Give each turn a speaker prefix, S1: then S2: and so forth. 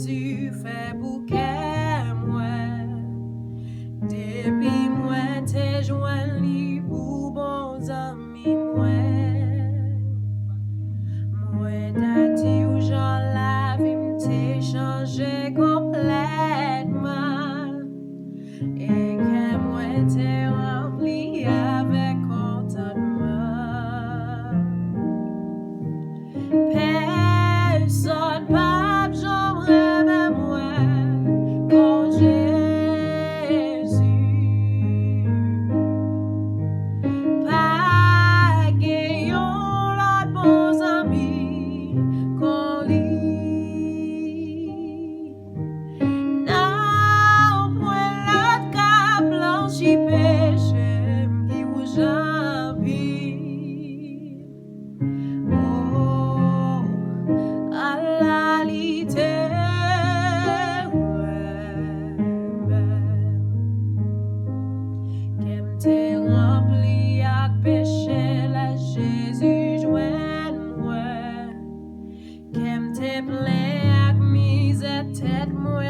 S1: Jésus fait bouquet moi. Depuis moi t'es joint li pour bons amis moi. Moi t'as dit où j'en la vie m't'ai changé complètement. Et que moi t'es rempli avec contentement. Personne pas j'aimerais moi quand Jésus. Pas gagnant l'autre bons amis qu'on lit. Non, point l'autre cas blanchi péché qui vous j'envie. Oh, à la littéraire, qu'aime t'es rempli à péché, la Jésus joint moi. Qu'aime t'es plein à mise à tête moi.